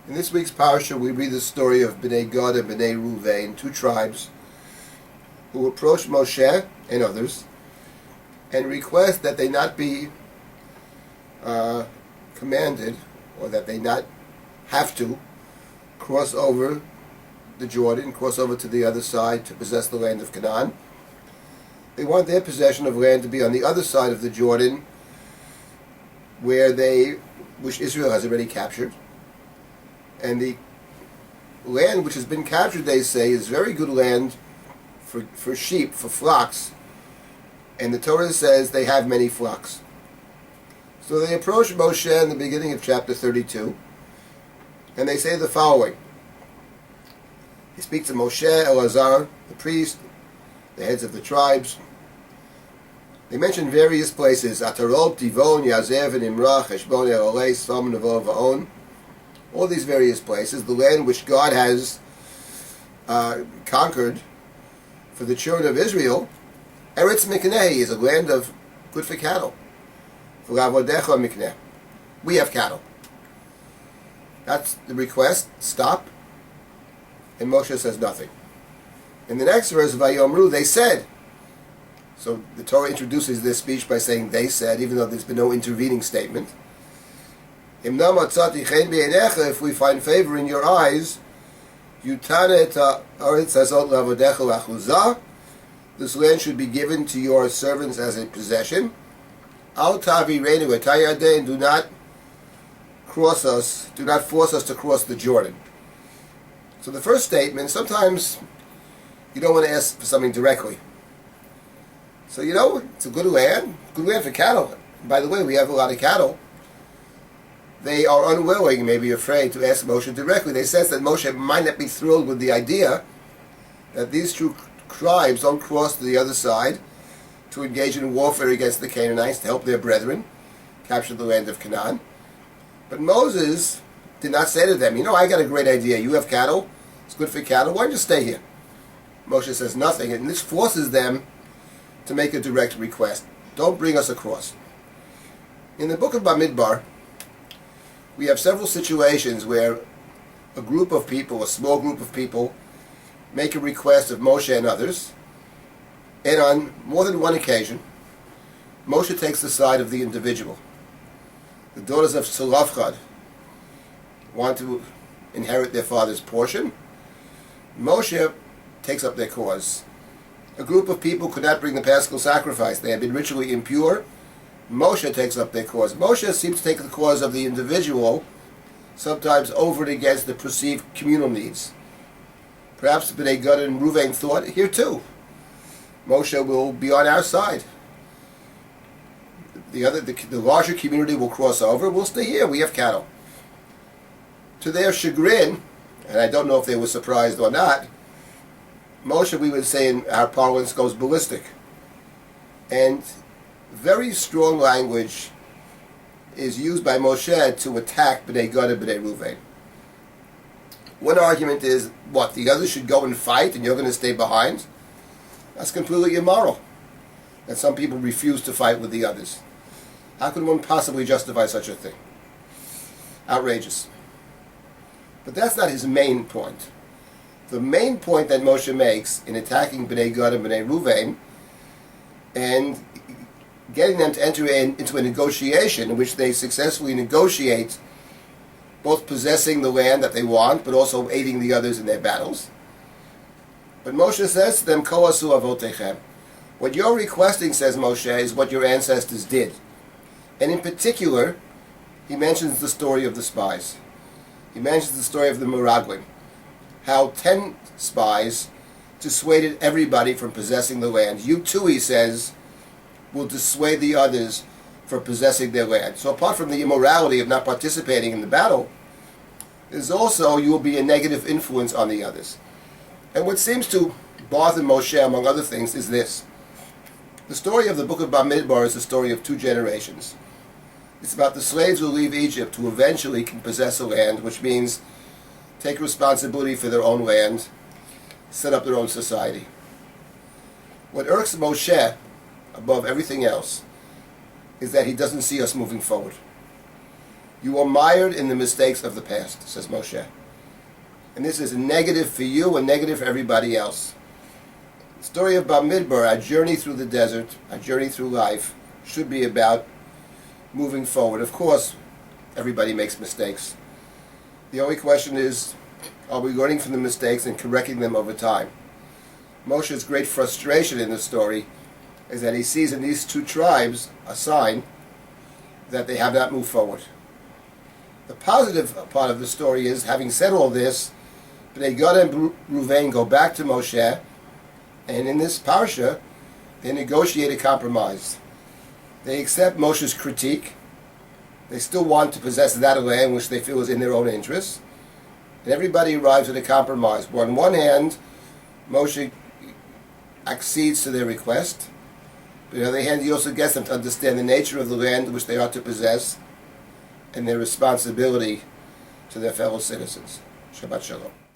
In this week's parasha, we read the story of Bnei Gad and Bnei Ruvain, two tribes, who approach Moshe and others and request that they not be commanded, or that they not have to cross over the Jordan, cross over to the other side to possess the land of Canaan. They want their possession of land to be on the other side of the Jordan, which Israel has already captured. And the land which has been captured, they say, is very good land for sheep, for flocks. And the Torah says they have many flocks. So they approach Moshe in the beginning of chapter 32, and they say the following. He speaks to Moshe, Elazar, the priest, the heads of the tribes. They mention various places: Atarot, Divon, Yazev, and Imrah, Heshbon, Elolei, Svam, Nevo, Va'on. All these various places, the land which God has conquered for the children of Israel. Eretz Mikneh is a land of good for cattle. We have cattle. That's the request. Stop. And Moshe says nothing. In the next verse, Vayomru, they said. So the Torah introduces this speech by saying they said, even though there's been no intervening statement. If we find favor in your eyes, this land should be given to your servants as a possession. Do not cross us, do not force us to cross the Jordan. So the first statement, sometimes you don't want to ask for something directly. So it's a good land for cattle. By the way, we have a lot of cattle. They are unwilling, maybe afraid, to ask Moshe directly. They sense that Moshe might not be thrilled with the idea that these two tribes don't cross to the other side to engage in warfare against the Canaanites, to help their brethren capture the land of Canaan. But Moses did not say to them, I got a great idea. You have cattle. It's good for cattle. Why don't you stay here? Moshe says nothing, and this forces them to make a direct request. Don't bring us across. In the book of Bamidbar, we have several situations where a group of people, a small group of people, make a request of Moshe and others, and on more than one occasion, Moshe takes the side of the individual. The daughters of Tzalafchad want to inherit their father's portion. Moshe takes up their cause. A group of people could not bring the paschal sacrifice. They had been ritually impure. Moshe takes up their cause. Moshe seems to take the cause of the individual, sometimes over and against the perceived communal needs. Perhaps Bnei Gad and Ruvain thought, here too, Moshe will be on our side. The larger community will cross over. We'll stay here. We have cattle. To their chagrin, and I don't know if they were surprised or not, Moshe, we would say in our parlance, goes ballistic. And very strong language is used by Moshe to attack Bnei Gad and Bnei Ruvain. One argument is, the others should go and fight and you're going to stay behind? That's completely immoral. That some people refuse to fight with the others. How could one possibly justify such a thing? Outrageous. But that's not his main point. The main point that Moshe makes in attacking Bnei Gad and Bnei Ruvain and getting them to enter into a negotiation in which they successfully negotiate both possessing the land that they want, but also aiding the others in their battles. But Moshe says to them, Ko asu avotechem. What you're requesting, says Moshe, is what your ancestors did. And in particular, he mentions the story of the spies. He mentions the story of the Meraglim. How 10 spies dissuaded everybody from possessing the land. You too, he says, will dissuade the others from possessing their land. So apart from the immorality of not participating in the battle, there's also, you will be a negative influence on the others. And what seems to bother Moshe, among other things, is this. The story of the book of Bamidbar is the story of two generations. It's about the slaves who leave Egypt who eventually can possess a land, which means take responsibility for their own land, set up their own society. What irks Moshe above everything else is that he doesn't see us moving forward. You are mired in the mistakes of the past, says Moshe. And this is a negative for you and negative for everybody else. The story of Bamidbar, our journey through the desert, our journey through life, should be about moving forward. Of course, everybody makes mistakes. The only question is, are we learning from the mistakes and correcting them over time? Moshe's great frustration in the story is that he sees in these two tribes a sign that they have not moved forward. The positive part of the story is, having said all this, Bnei Gad and Reuven go back to Moshe, and in this parsha, they negotiate a compromise. They accept Moshe's critique. They still want to possess that land which they feel is in their own interest. And everybody arrives at a compromise. On one hand, Moshe accedes to their request. But on the other hand, he also gets them to understand the nature of the land which they are to possess and their responsibility to their fellow citizens. Shabbat Shalom.